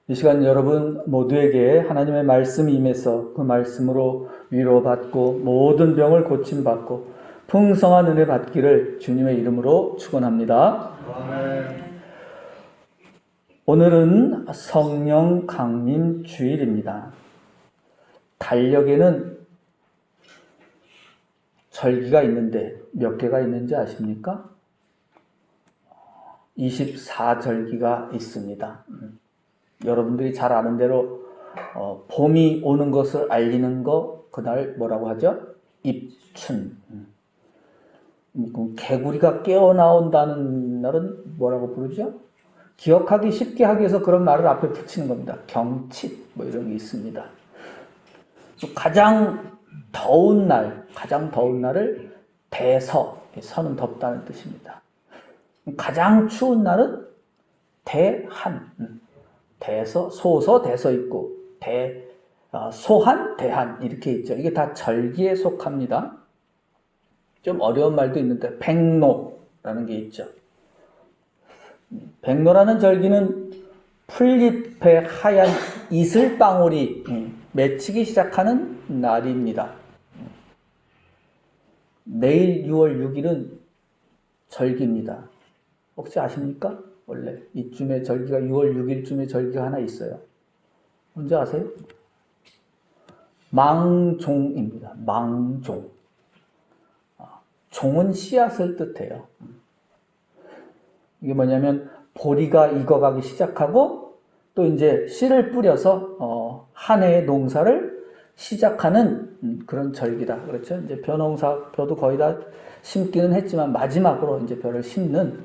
이 시간 여러분 모두에게 하나님의 말씀이 임해서 그 말씀으로 위로받고 모든 병을 고침받고 풍성한 은혜 받기를 주님의 이름으로 축원합니다. 아멘. 오늘은 성령 강림 주일입니다. 달력에는 절기가 있는데 몇 개가 있는지 아십니까? 24절기가 있습니다. 여러분들이 잘 아는 대로 봄이 오는 것을 알리는 거, 그날 뭐라고 하죠? 입춘. 개구리가 깨어나온다는 날은 뭐라고 부르죠? 기억하기 쉽게 하기 위해서 그런 말을 앞에 붙이는 겁니다. 경칩 뭐 이런 게 있습니다. 가장 더운 날을 대서, 서는 덥다는 뜻입니다. 가장 추운 날은 대한, 대서, 소서, 대서 있고 소한, 대한 이렇게 있죠. 이게 다 절기에 속합니다. 좀 어려운 말도 있는데 백로라는 게 있죠. 백로라는 절기는 풀잎에 하얀 이슬방울이 맺히기 시작하는 날입니다. 내일 6월 6일은 절기입니다. 혹시 아십니까? 원래 이쯤에 절기가 6월 6일쯤에 절기가 하나 있어요. 뭔지 아세요? 망종입니다. 망종. 종은 씨앗을 뜻해요. 이게 뭐냐면 보리가 익어가기 시작하고 또 이제 씨를 뿌려서 한 해의 농사를 시작하는 그런 절기다. 그렇죠? 이제 벼도 거의 다 심기는 했지만 마지막으로 이제 벼를 심는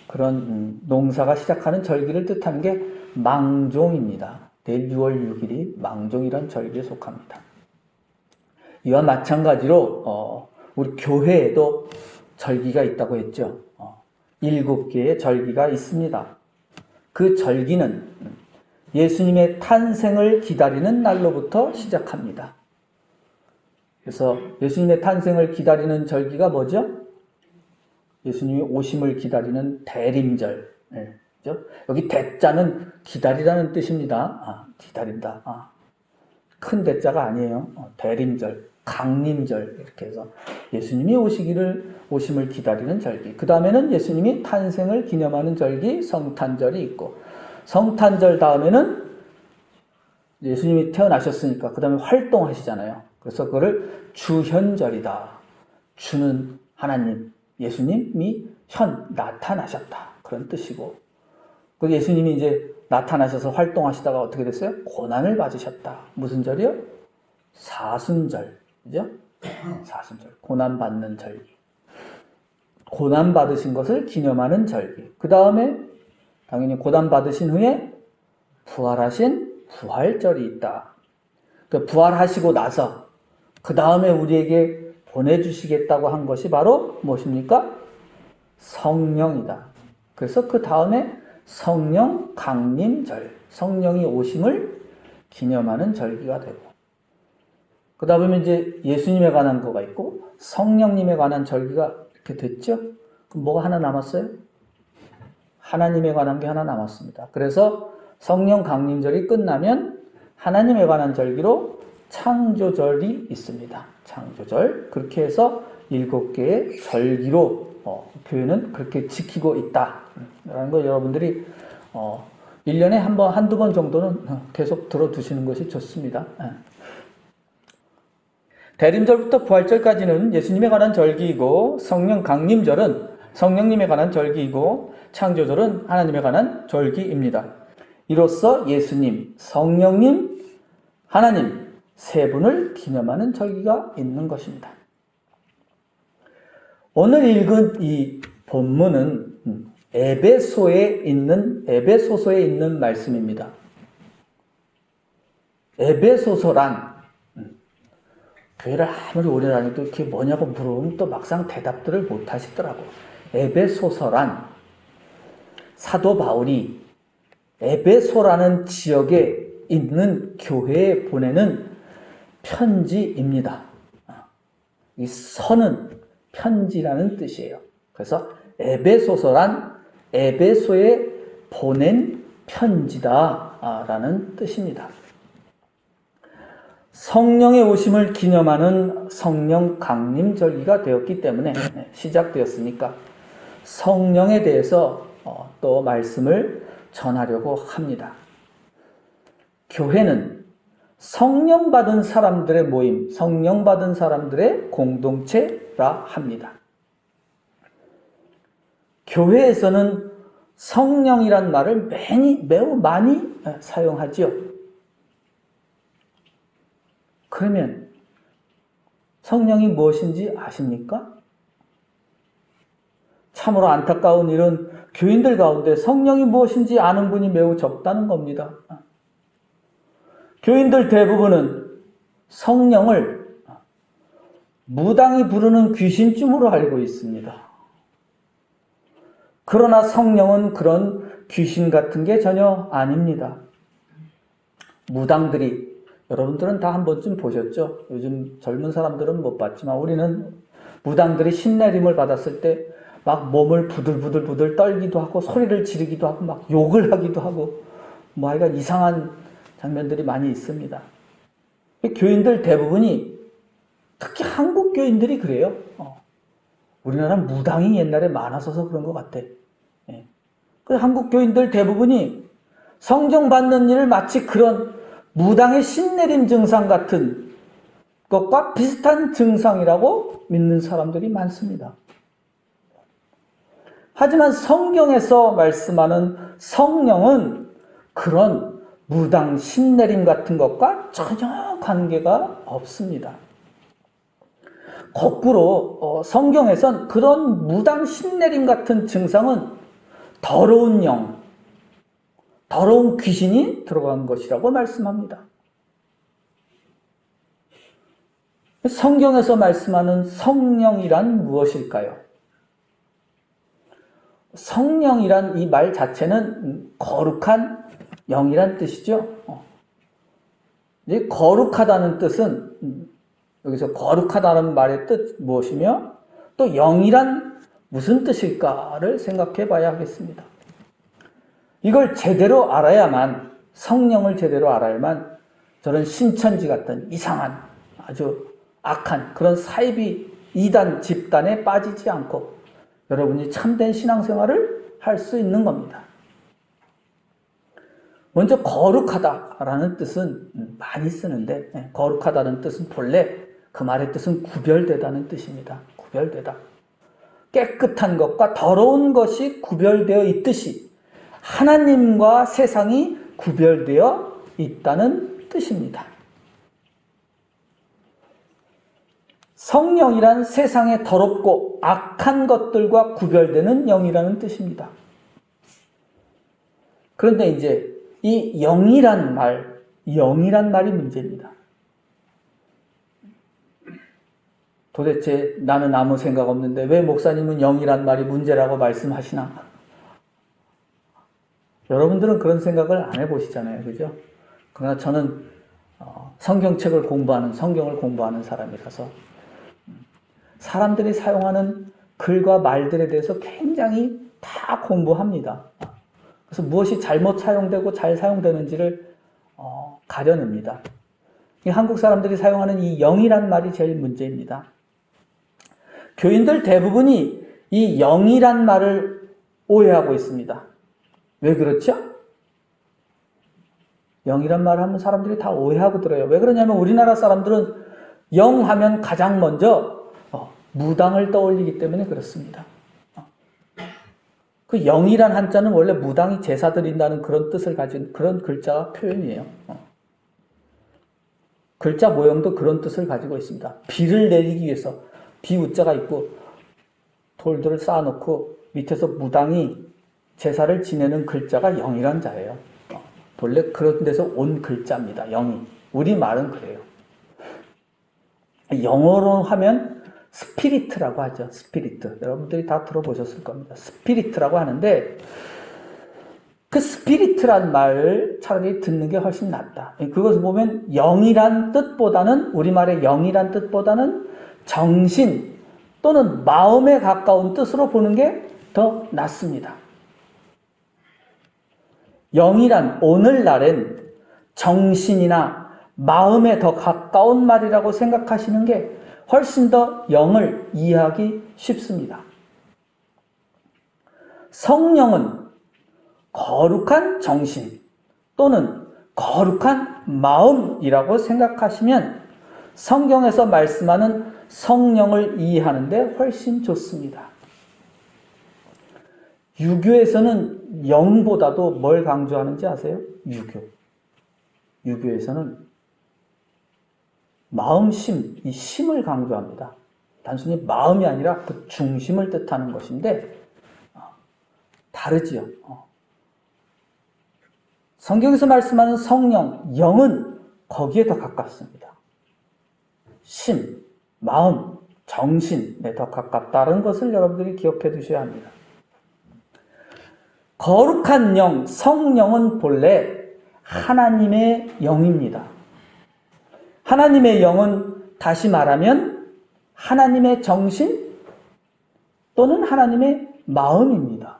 그런 농사가 시작하는 절기를 뜻하는 게 망종입니다. 내일 6월 6일이 망종이란 절기에 속합니다. 이와 마찬가지로 우리 교회에도 절기가 있다고 했죠. 7개의 절기가 있습니다. 그 절기는 예수님의 탄생을 기다리는 날로부터 시작합니다. 그래서 예수님의 탄생을 기다리는 절기가 뭐죠? 예수님이 오심을 기다리는 대림절. 그죠? 여기 대자는 기다리라는 뜻입니다. 기다린다. 큰 대자가 아니에요. 대림절, 강림절 이렇게 해서 예수님이 오심을 기다리는 절기. 그 다음에는 예수님이 탄생을 기념하는 절기 성탄절이 있고, 성탄절 다음에는 예수님이 태어나셨으니까 그 다음에 활동하시잖아요. 그래서 그거를 주현절이다. 주는 하나님, 예수님이 나타나셨다. 그런 뜻이고, 그 예수님이 이제 나타나셔서 활동하시다가 어떻게 됐어요? 고난을 받으셨다. 무슨 절이요? 사순절. 그죠? 사순절. 고난받는 절기. 고난받으신 것을 기념하는 절기. 그 다음에 당연히 고난받으신 후에 부활하신 부활절이 있다. 그 부활하시고 나서 그 다음에 우리에게 보내주시겠다고 한 것이 바로 무엇입니까? 성령이다. 그래서 그 다음에 성령 강림절, 성령이 오심을 기념하는 절기가 되고, 그 다음에 이제 예수님에 관한 거가 있고 성령님에 관한 절기가 이렇게 됐죠. 그럼 뭐가 하나 남았어요? 하나님에 관한 게 하나 남았습니다. 그래서 성령 강림절이 끝나면 하나님에 관한 절기로 창조절이 있습니다. 창조절. 그렇게 해서 7개의 절기로 교회는 그렇게 지키고 있다라는 거 여러분들이 1년에 한두 번 정도는 계속 들어두시는 것이 좋습니다. 대림절부터 부활절까지는 예수님에 관한 절기이고, 성령 강림절은 성령님에 관한 절기이고, 창조절은 하나님에 관한 절기입니다. 이로써 예수님, 성령님, 하나님 세 분을 기념하는 절기가 있는 것입니다. 오늘 읽은 이 본문은 에베소서에 있는 말씀입니다. 에베소서란, 교회를 아무리 오래 다녀도 이렇게 뭐냐고 물으면 또 막상 대답들을 못 하시더라고. 에베소서란 사도 바울이 에베소라는 지역에 있는 교회에 보내는 편지입니다. 이 서는 편지라는 뜻이에요. 그래서 에베소서란 에베소에 보낸 편지다. 있다라는 뜻입니다. 성령의 오심을 기념하는 성령 강림절기가 되었기 때문에 시작되었으니까 성령에 대해서 또 말씀을 전하려고 합니다. 교회는 성령 받은 사람들의 모임, 성령 받은 사람들의 공동체라 합니다. 교회에서는 성령이란 말을 매우 많이 사용하지요. 그러면 성령이 무엇인지 아십니까? 참으로 안타까운 일은 교인들 가운데 성령이 무엇인지 아는 분이 매우 적다는 겁니다. 교인들 대부분은 성령을 무당이 부르는 귀신쯤으로 알고 있습니다. 그러나 성령은 그런 귀신 같은 게 전혀 아닙니다. 무당들이, 여러분들은 다 한 번쯤 보셨죠? 요즘 젊은 사람들은 못 봤지만 우리는 무당들이 신내림을 받았을 때 막 몸을 부들부들 떨기도 하고 소리를 지르기도 하고 막 욕을 하기도 하고 뭐 하여간 이상한 장면들이 많이 있습니다. 교인들 대부분이, 특히 한국 교인들이 그래요. 우리나라는 무당이 옛날에 많아서 그런 것 같아. 그래서 한국 교인들 대부분이 성령 받는 일을 마치 그런 무당의 신내림 증상 같은 것과 비슷한 증상이라고 믿는 사람들이 많습니다. 하지만 성경에서 말씀하는 성령은 그런 무당 신내림 같은 것과 전혀 관계가 없습니다. 거꾸로 성경에선 그런 무당 신내림 같은 증상은 더러운 영, 더러운 귀신이 들어간 것이라고 말씀합니다. 성경에서 말씀하는 성령이란 무엇일까요? 성령이란 이 말 자체는 거룩한 영이란 뜻이죠. 이제 거룩하다는 뜻은, 여기서 거룩하다는 말의 뜻 무엇이며 또 영이란 무슨 뜻일까를 생각해 봐야 하겠습니다. 이걸 제대로 알아야만, 성령을 제대로 알아야만 저런 신천지 같은 이상한 아주 악한 그런 사이비 이단 집단에 빠지지 않고 여러분이 참된 신앙생활을 할 수 있는 겁니다. 먼저 거룩하다라는 뜻은 많이 쓰는데, 거룩하다는 뜻은 본래 그 말의 뜻은 구별되다는 뜻입니다. 구별되다. 깨끗한 것과 더러운 것이 구별되어 있듯이 하나님과 세상이 구별되어 있다는 뜻입니다. 성령이란 세상의 더럽고 악한 것들과 구별되는 영이라는 뜻입니다. 그런데 이제 이 영이란 말이 문제입니다. 도대체 나는 아무 생각 없는데 왜 목사님은 영이란 말이 문제라고 말씀하시나? 여러분들은 그런 생각을 안 해보시잖아요. 그죠? 그러나 저는 성경을 공부하는 사람이라서 사람들이 사용하는 글과 말들에 대해서 굉장히 다 공부합니다. 그래서 무엇이 잘못 사용되고 잘 사용되는지를 가려냅니다. 한국 사람들이 사용하는 이 영이란 말이 제일 문제입니다. 교인들 대부분이 이 영이란 말을 오해하고 있습니다. 왜 그렇죠? 영이란 말을 하면 사람들이 다 오해하고 들어요. 왜 그러냐면 우리나라 사람들은 영 하면 가장 먼저 무당을 떠올리기 때문에 그렇습니다. 그 영이란 한자는 원래 무당이 제사 드린다는 그런 뜻을 가진 그런 글자 표현이에요. 글자 모형도 그런 뜻을 가지고 있습니다. 비를 내리기 위해서 비우자가 있고 돌들을 쌓아놓고 밑에서 무당이 제사를 지내는 글자가 영이란 자예요. 본래 그런 데서 온 글자입니다. 영이. 우리말은 그래요. 영어로 하면 스피리트라고 하죠. 스피리트. 여러분들이 다 들어보셨을 겁니다. 스피리트라고 하는데 그 스피리트란 말을 차라리 듣는 게 훨씬 낫다. 그것을 보면 영이란 뜻보다는, 우리말의 영이란 뜻보다는 정신 또는 마음에 가까운 뜻으로 보는 게 더 낫습니다. 영이란 오늘날엔 정신이나 마음에 더 가까운 말이라고 생각하시는 게 훨씬 더 영을 이해하기 쉽습니다. 성령은 거룩한 정신 또는 거룩한 마음이라고 생각하시면 성경에서 말씀하는 성령을 이해하는데 훨씬 좋습니다. 유교에서는 영보다도 뭘 강조하는지 아세요? 유교에서는 마음심, 이 심을 강조합니다. 단순히 마음이 아니라 그 중심을 뜻하는 것인데 다르지요. 성경에서 말씀하는 성령, 영은 거기에 더 가깝습니다. 심, 마음, 정신에 더 가깝다는 것을 여러분들이 기억해 두셔야 합니다. 거룩한 영, 성령은 본래 하나님의 영입니다. 하나님의 영은 다시 말하면 하나님의 정신 또는 하나님의 마음입니다.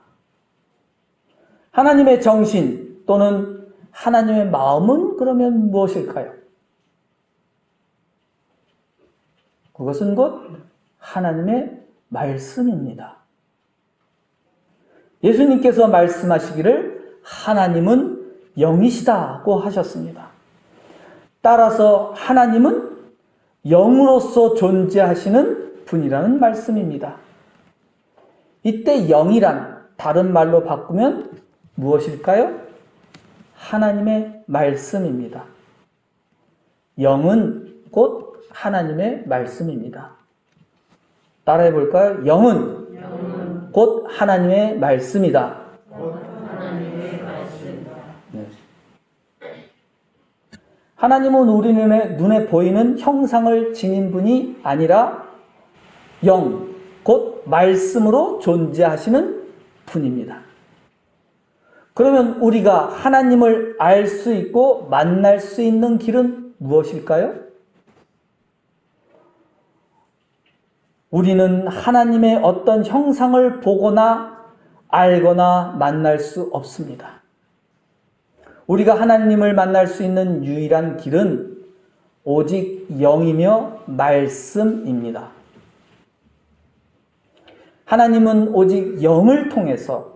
하나님의 정신 또는 하나님의 마음은 그러면 무엇일까요? 그것은 곧 하나님의 말씀입니다. 예수님께서 말씀하시기를 하나님은 영이시다고 하셨습니다. 따라서 하나님은 영으로서 존재하시는 분이라는 말씀입니다. 이때 영이란 다른 말로 바꾸면 무엇일까요? 하나님의 말씀입니다. 영은 곧 하나님의 말씀입니다. 따라해 볼까요? 영은 곧 하나님의 말씀이다. 네. 하나님은 우리 눈에 보이는 형상을 지닌 분이 아니라 영, 곧 말씀으로 존재하시는 분입니다. 그러면 우리가 하나님을 알 수 있고 만날 수 있는 길은 무엇일까요? 우리는 하나님의 어떤 형상을 보거나 알거나 만날 수 없습니다. 우리가 하나님을 만날 수 있는 유일한 길은 오직 영이며 말씀입니다. 하나님은 오직 영을 통해서,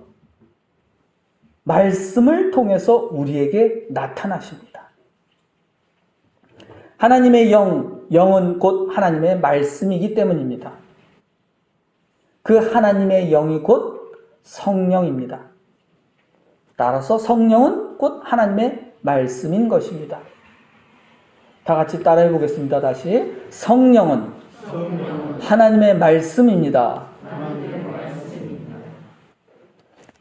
말씀을 통해서 우리에게 나타나십니다. 하나님의 영은 곧 하나님의 말씀이기 때문입니다. 그 하나님의 영이 곧 성령입니다. 따라서 성령은 곧 하나님의 말씀인 것입니다. 다 같이 따라해 보겠습니다. 다시. 성령은 하나님의 말씀입니다.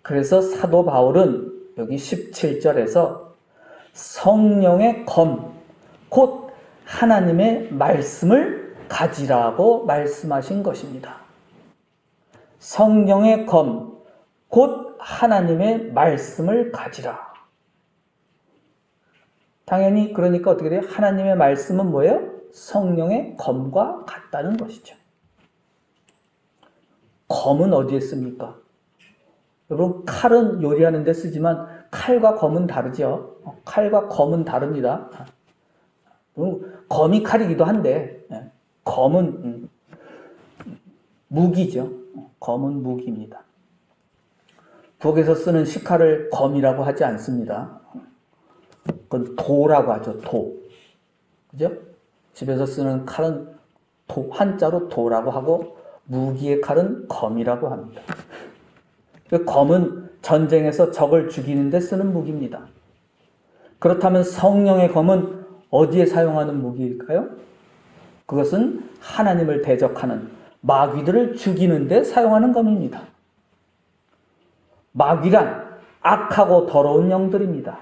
그래서 사도 바울은 여기 17절에서 성령의 검, 곧 하나님의 말씀을 가지라고 말씀하신 것입니다. 성령의 검, 곧 하나님의 말씀을 가지라. 당연히 그러니까 어떻게 돼요? 하나님의 말씀은 뭐예요? 성령의 검과 같다는 것이죠. 검은 어디에 씁니까? 여러분, 칼은 요리하는 데 쓰지만 칼과 검은 다르죠. 칼과 검은 다릅니다. 검이 칼이기도 한데 검은 무기죠. 검은 무기입니다. 부엌에서 쓰는 식칼을 검이라고 하지 않습니다. 그건 도라고 하죠. 도. 그죠? 집에서 쓰는 칼은 한자로 도라고 하고 무기의 칼은 검이라고 합니다. 검은 전쟁에서 적을 죽이는 데 쓰는 무기입니다. 그렇다면 성령의 검은 어디에 사용하는 무기일까요? 그것은 하나님을 대적하는 마귀들을 죽이는 데 사용하는 검입니다. 마귀란 악하고 더러운 영들입니다.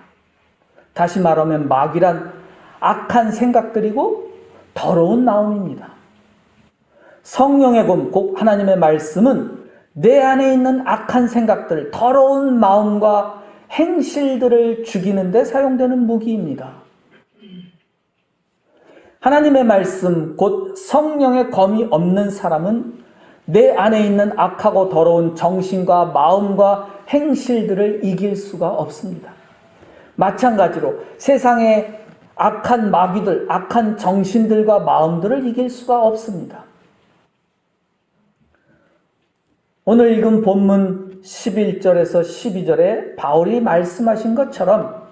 다시 말하면 마귀란 악한 생각들이고 더러운 마음입니다. 성령의 검, 곧 하나님의 말씀은 내 안에 있는 악한 생각들, 더러운 마음과 행실들을 죽이는 데 사용되는 무기입니다. 하나님의 말씀, 곧 성령의 검이 없는 사람은 내 안에 있는 악하고 더러운 정신과 마음과 행실들을 이길 수가 없습니다. 마찬가지로 세상의 악한 마귀들, 악한 정신들과 마음들을 이길 수가 없습니다. 오늘 읽은 본문 11절에서 12절에 바울이 말씀하신 것처럼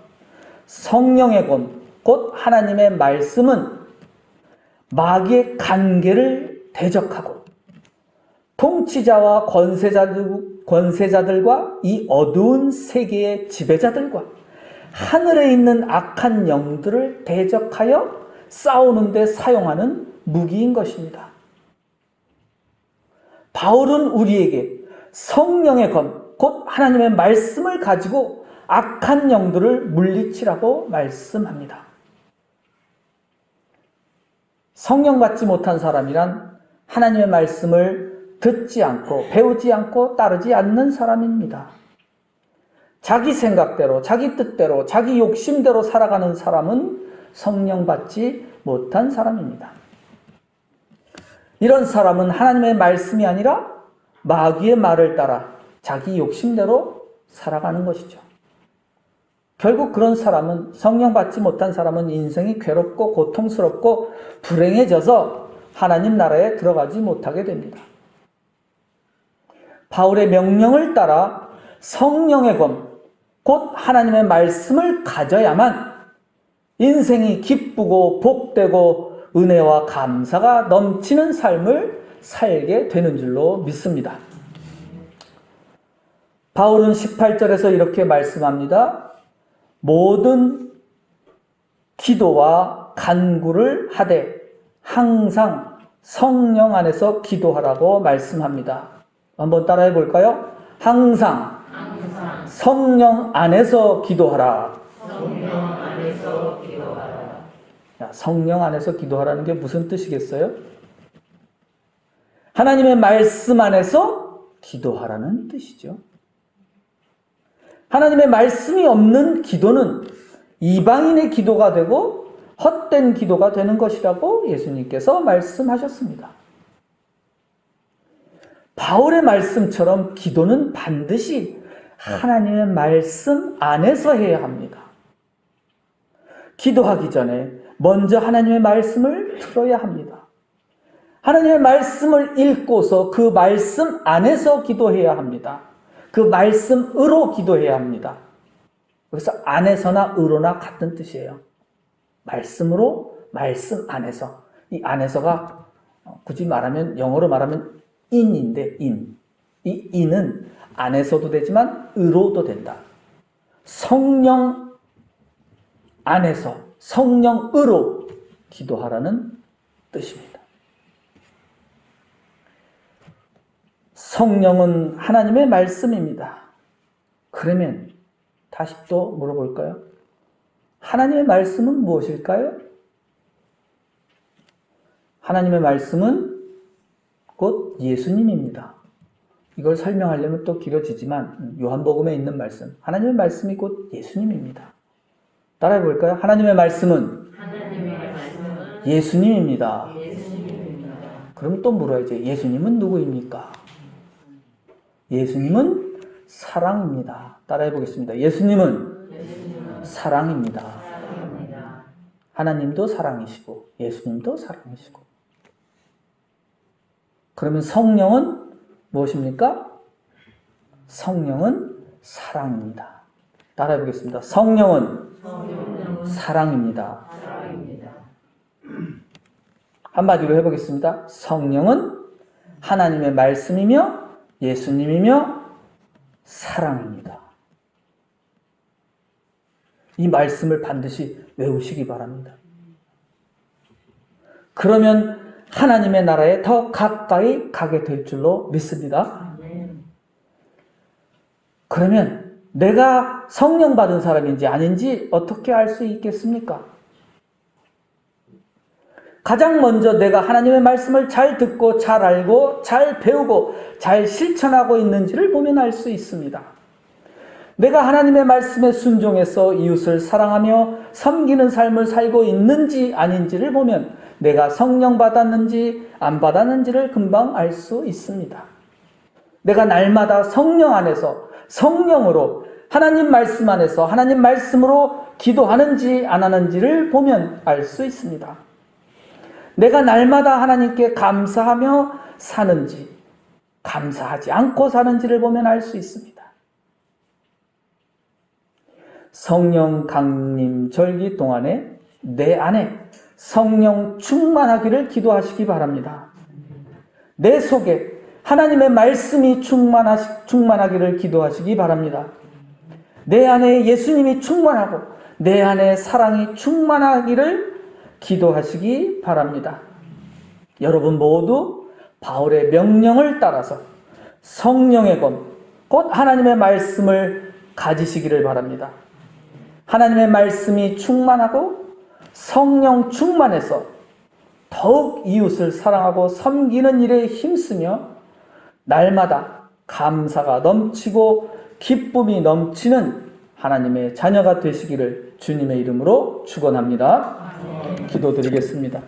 성령의 권, 곧 하나님의 말씀은 마귀의 관계를 대적하고 통치자와 권세자들과 이 어두운 세계의 지배자들과 하늘에 있는 악한 영들을 대적하여 싸우는 데 사용하는 무기인 것입니다. 바울은 우리에게 성령의 검, 곧 하나님의 말씀을 가지고 악한 영들을 물리치라고 말씀합니다. 성령 받지 못한 사람이란 하나님의 말씀을 듣지 않고 배우지 않고 따르지 않는 사람입니다. 자기 생각대로, 자기 뜻대로, 자기 욕심대로 살아가는 사람은 성령 받지 못한 사람입니다. 이런 사람은 하나님의 말씀이 아니라 마귀의 말을 따라 자기 욕심대로 살아가는 것이죠. 결국 그런 사람은, 성령 받지 못한 사람은 인생이 괴롭고 고통스럽고 불행해져서 하나님 나라에 들어가지 못하게 됩니다. 바울의 명령을 따라 성령의 검, 곧 하나님의 말씀을 가져야만 인생이 기쁘고 복되고 은혜와 감사가 넘치는 삶을 살게 되는 줄로 믿습니다. 바울은 18절에서 이렇게 말씀합니다. 모든 기도와 간구를 하되 항상 성령 안에서 기도하라고 말씀합니다. 한번 따라해 볼까요? 항상 성령 안에서 기도하라. 성령 안에서 기도하라. 성령 안에서 기도하라는 게 무슨 뜻이겠어요? 하나님의 말씀 안에서 기도하라는 뜻이죠. 하나님의 말씀이 없는 기도는 이방인의 기도가 되고 헛된 기도가 되는 것이라고 예수님께서 말씀하셨습니다. 바울의 말씀처럼 기도는 반드시 하나님의 말씀 안에서 해야 합니다. 기도하기 전에 먼저 하나님의 말씀을 들어야 합니다. 하나님의 말씀을 읽고서 그 말씀 안에서 기도해야 합니다. 그 말씀으로 기도해야 합니다. 그래서 안에서나 으로나 같은 뜻이에요. 말씀으로, 말씀 안에서. 이 안에서가 굳이 말하면, 영어로 말하면 in인데, in. 이 in은 안에서도 되지만 으로도 된다. 성령 안에서, 성령으로 기도하라는 뜻입니다. 성령은 하나님의 말씀입니다. 그러면 다시 또 물어볼까요? 하나님의 말씀은 무엇일까요? 하나님의 말씀은 곧 예수님입니다. 이걸 설명하려면 또 길어지지만 요한복음에 있는 말씀, 하나님의 말씀이 곧 예수님입니다. 따라해 볼까요? 하나님의 말씀은 예수님입니다. 그럼 또 물어야죠. 예수님은 누구입니까? 예수님은 사랑입니다. 따라해 보겠습니다. 예수님은 사랑입니다. 하나님도 사랑이시고 예수님도 사랑이시고. 그러면 성령은 무엇입니까? 성령은 사랑입니다. 따라해 보겠습니다. 성령은 사랑입니다. 한마디로 해보겠습니다. 성령은 하나님의 말씀이며 예수님이며 사랑입니다. 이 말씀을 반드시 외우시기 바랍니다. 그러면 하나님의 나라에 더 가까이 가게 될 줄로 믿습니다. 그러면 내가 성령 받은 사람인지 아닌지 어떻게 알 수 있겠습니까? 가장 먼저 내가 하나님의 말씀을 잘 듣고 잘 알고 잘 배우고 잘 실천하고 있는지를 보면 알 수 있습니다. 내가 하나님의 말씀에 순종해서 이웃을 사랑하며 섬기는 삶을 살고 있는지 아닌지를 보면 내가 성령 받았는지 안 받았는지를 금방 알 수 있습니다. 내가 날마다 성령 안에서 성령으로 하나님 말씀 안에서 하나님 말씀으로 기도하는지 안 하는지를 보면 알 수 있습니다. 내가 날마다 하나님께 감사하며 사는지 감사하지 않고 사는지를 보면 알 수 있습니다. 성령 강림 절기 동안에 내 안에 성령 충만하기를 기도하시기 바랍니다. 내 속에 하나님의 말씀이 충만하기를 기도하시기 바랍니다. 내 안에 예수님이 충만하고 내 안에 사랑이 충만하기를 기도하시기 바랍니다. 여러분 모두 바울의 명령을 따라서 성령의 권, 곧 하나님의 말씀을 가지시기를 바랍니다. 하나님의 말씀이 충만하고 성령 충만해서 더욱 이웃을 사랑하고 섬기는 일에 힘쓰며 날마다 감사가 넘치고 기쁨이 넘치는 하나님의 자녀가 되시기를 주님의 이름으로 축원합니다. 기도드리겠습니다.